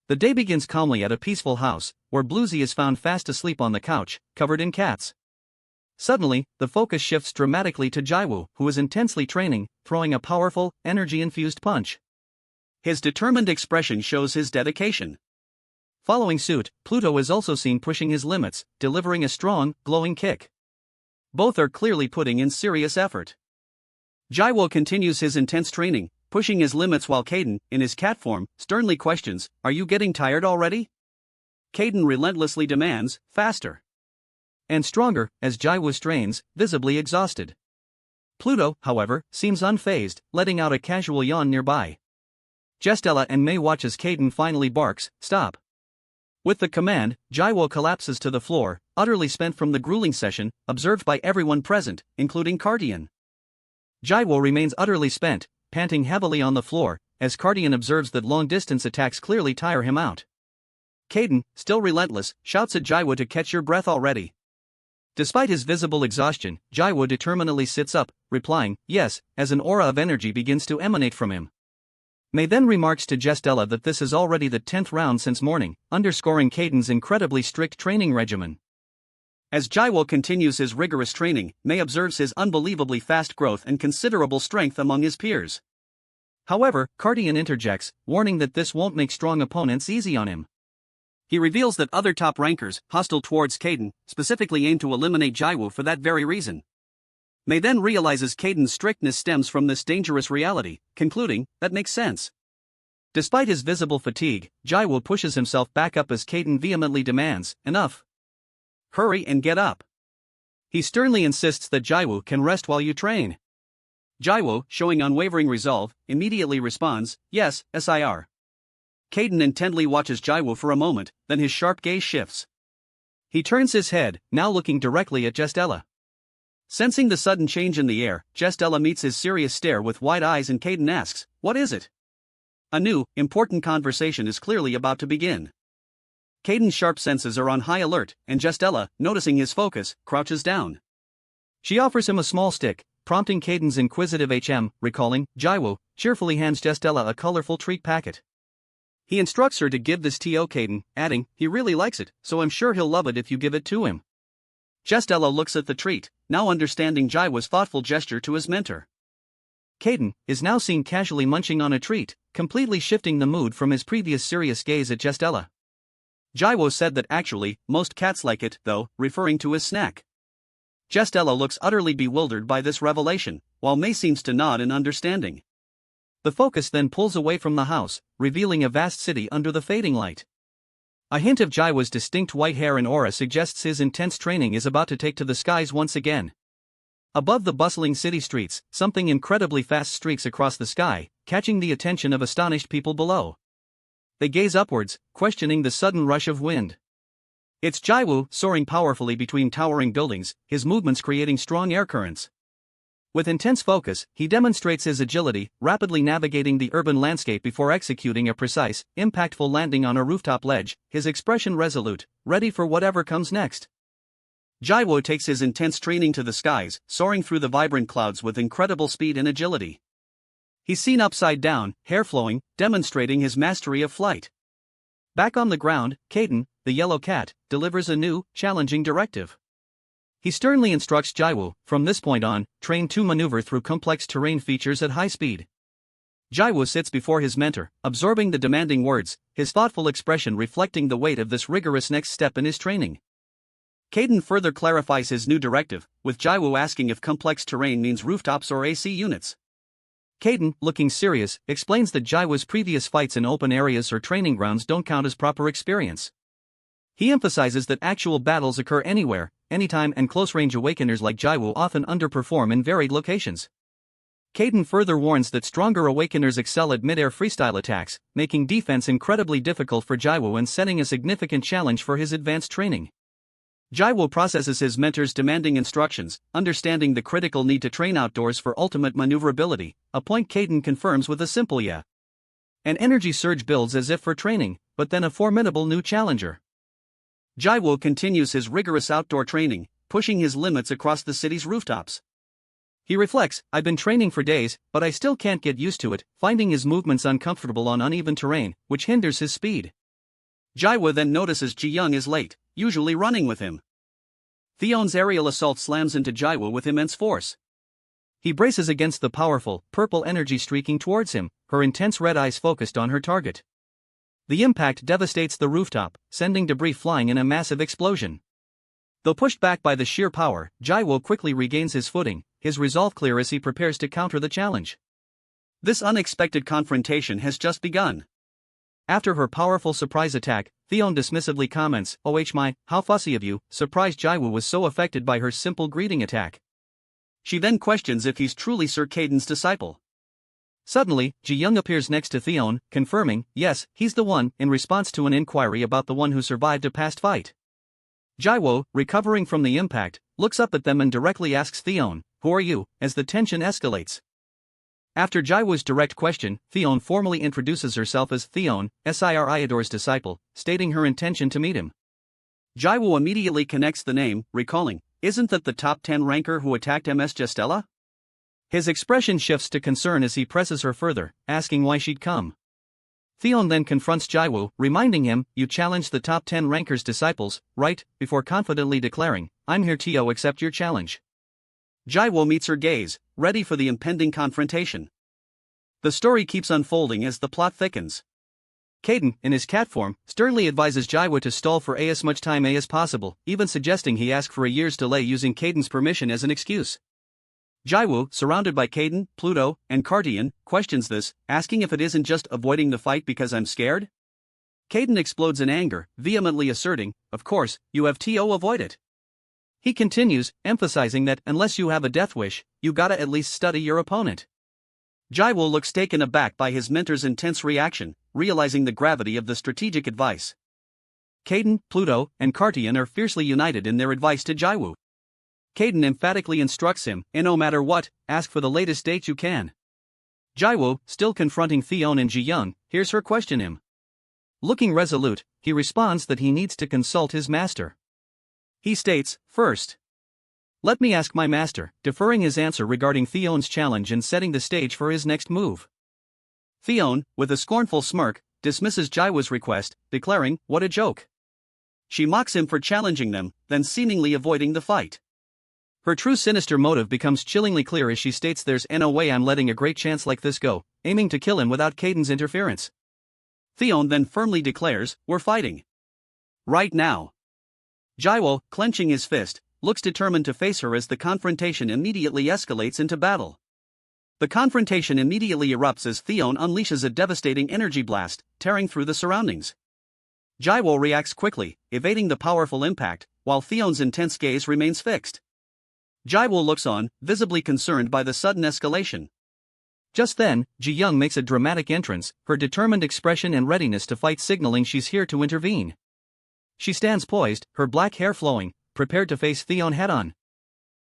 The day begins calmly at a peaceful house, where Bluesy is found fast asleep on the couch, covered in cats. Suddenly, the focus shifts dramatically to Jiwoo, who is intensely training, throwing a powerful, energy-infused punch. His determined expression shows his dedication. Following suit, Pluto is also seen pushing his limits, delivering a strong, glowing kick. Both are clearly putting in serious effort. Jiwoo continues his intense training, pushing his limits while Kayden, in his cat form, sternly questions, "Are you getting tired already?" Kayden relentlessly demands, "Faster." And stronger, as Jiwoo strains, visibly exhausted. Pluto, however, seems unfazed, letting out a casual yawn nearby. Jestella and May watch as Kayden finally barks, "Stop." With the command, Jiwoo collapses to the floor, utterly spent from the grueling session, observed by everyone present, including Kayden. Jiwoo remains utterly spent, panting heavily on the floor, as Kayden observes that long-distance attacks clearly tire him out. Kayden, still relentless, shouts at Jiwoo to catch your breath already. Despite his visible exhaustion, Jiwoo determinedly sits up, replying, "Yes," as an aura of energy begins to emanate from him. May then remarks to Jestella that this is already the 10th round since morning, underscoring Kayden's incredibly strict training regimen. As Jiwoo continues his rigorous training, May observes his unbelievably fast growth and considerable strength among his peers. However, Kayden interjects, warning that this won't make strong opponents easy on him. He reveals that other top rankers, hostile towards Kayden, specifically aim to eliminate Jiwoo for that very reason. May then realizes Kayden's strictness stems from this dangerous reality, concluding, "That makes sense." Despite his visible fatigue, Jiwoo pushes himself back up as Kayden vehemently demands, "Enough. Hurry and get up." He sternly insists that Jiwoo can rest while you train. Jiwoo, showing unwavering resolve, immediately responds, "Yes, Sir." Kayden intently watches Jiwoo for a moment, then his sharp gaze shifts. He turns his head, now looking directly at Jestella. Sensing the sudden change in the air, Jestella meets his serious stare with wide eyes and Kayden asks, "What is it?" A new, important conversation is clearly about to begin. Kayden's sharp senses are on high alert, and Jestella, noticing his focus, crouches down. She offers him a small stick, prompting Kayden's inquisitive recalling, Jiwoo, cheerfully hands Jestella a colorful treat packet. He instructs her to give this to Kayden, adding, "He really likes it, so I'm sure he'll love it if you give it to him." Jestella looks at the treat, now understanding Jiwoo's thoughtful gesture to his mentor. Kayden is now seen casually munching on a treat, completely shifting the mood from his previous serious gaze at Jestella. Jiwoo said that actually, most cats like it, though, referring to his snack. Jestella looks utterly bewildered by this revelation, while May seems to nod in understanding. The focus then pulls away from the house, revealing a vast city under the fading light. A hint of Jiwoo's distinct white hair and aura suggests his intense training is about to take to the skies once again. Above the bustling city streets, something incredibly fast streaks across the sky, catching the attention of astonished people below. They gaze upwards, questioning the sudden rush of wind. It's Jiwoo, soaring powerfully between towering buildings, his movements creating strong air currents. With intense focus, he demonstrates his agility, rapidly navigating the urban landscape before executing a precise, impactful landing on a rooftop ledge, his expression resolute, ready for whatever comes next. Jiwoo takes his intense training to the skies, soaring through the vibrant clouds with incredible speed and agility. He's seen upside down, hair flowing, demonstrating his mastery of flight. Back on the ground, Kayden, the yellow cat, delivers a new, challenging directive. He sternly instructs Jiwoo, from this point on, train to maneuver through complex terrain features at high speed. Jiwoo sits before his mentor, absorbing the demanding words, his thoughtful expression reflecting the weight of this rigorous next step in his training. Kayden further clarifies his new directive, with Jiwoo asking if complex terrain means rooftops or AC units. Kayden, looking serious, explains that Jiwoo's previous fights in open areas or training grounds don't count as proper experience. He emphasizes that actual battles occur anywhere, anytime, and close-range awakeners like Jiwoo often underperform in varied locations. Kayden further warns that stronger awakeners excel at mid-air freestyle attacks, making defense incredibly difficult for Jiwoo and setting a significant challenge for his advanced training. Jiwoo processes his mentor's demanding instructions, understanding the critical need to train outdoors for ultimate maneuverability, a point Kayden confirms with a simple yeah. An energy surge builds as if for training, but then a formidable new challenger. Jiwoo continues his rigorous outdoor training, pushing his limits across the city's rooftops. He reflects, "I've been training for days, but I still can't get used to it," finding his movements uncomfortable on uneven terrain, which hinders his speed. Jiwoo then notices Ji-young is late, usually running with him. THEONE's aerial assault slams into Jiwoo with immense force. He braces against the powerful, purple energy streaking towards him, her intense red eyes focused on her target. The impact devastates the rooftop, sending debris flying in a massive explosion. Though pushed back by the sheer power, Jiwoo quickly regains his footing, his resolve clear as he prepares to counter the challenge. This unexpected confrontation has just begun. After her powerful surprise attack, THEONE dismissively comments, "Oh my, how fussy of you," surprised Jiwoo was so affected by her simple greeting attack. She then questions if he's truly Sir Kayden's disciple. Suddenly, Ji-young appears next to THEONE, confirming, yes, he's the one, in response to an inquiry about the one who survived a past fight. Jiwoo, recovering from the impact, looks up at them and directly asks THEONE, "Who are you?" as the tension escalates. After Jiwoo's direct question, THEONE formally introduces herself as THEONE, Sir Iador's disciple, stating her intention to meet him. Jiwoo immediately connects the name, recalling, "Isn't that the top 10 ranker who attacked Ms. Jestela?" His expression shifts to concern as he presses her further, asking why she'd come. THEONE then confronts Jiwoo, reminding him, "You challenged the top 10 ranker's disciples, right?" before confidently declaring, "I'm here to accept your challenge." Jiwoo meets her gaze, ready for the impending confrontation. The story keeps unfolding as the plot thickens. Kayden, in his cat form, sternly advises Jiwoo to stall for as much time as possible, even suggesting he ask for a year's delay using Kayden's permission as an excuse. Jiwoo, surrounded by Kayden, Pluto, and Kayden, questions this, asking if it isn't just avoiding the fight because I'm scared. Kayden explodes in anger, vehemently asserting, "Of course, you have to avoid it." He continues, emphasizing that unless you have a death wish, you gotta at least study your opponent. Jiwoo looks taken aback by his mentor's intense reaction, realizing the gravity of the strategic advice. Kayden, Pluto, and Kayden are fiercely united in their advice to Jiwoo. Kayden emphatically instructs him, "And no matter what, ask for the latest date you can." Jiwoo, still confronting THEONE and Ji-young, hears her question him. Looking resolute, he responds that he needs to consult his master. He states, "First, let me ask my master," deferring his answer regarding THEONE's challenge and setting the stage for his next move. THEONE, with a scornful smirk, dismisses Jiwoo's request, declaring, "What a joke." She mocks him for challenging them, then seemingly avoiding the fight. Her true sinister motive becomes chillingly clear as she states, "There's no way I'm letting a great chance like this go," aiming to kill him without Kayden's interference. THEONE then firmly declares, "We're fighting. Right now." Jiwoo, clenching his fist, looks determined to face her as the confrontation immediately escalates into battle. The confrontation immediately erupts as THEONE unleashes a devastating energy blast, tearing through the surroundings. Jiwoo reacts quickly, evading the powerful impact, while THEONE's intense gaze remains fixed. Jiwoo looks on, visibly concerned by the sudden escalation. Just then, Ji-young makes a dramatic entrance, her determined expression and readiness to fight signaling she's here to intervene. She stands poised, her black hair flowing, prepared to face THEONE head-on.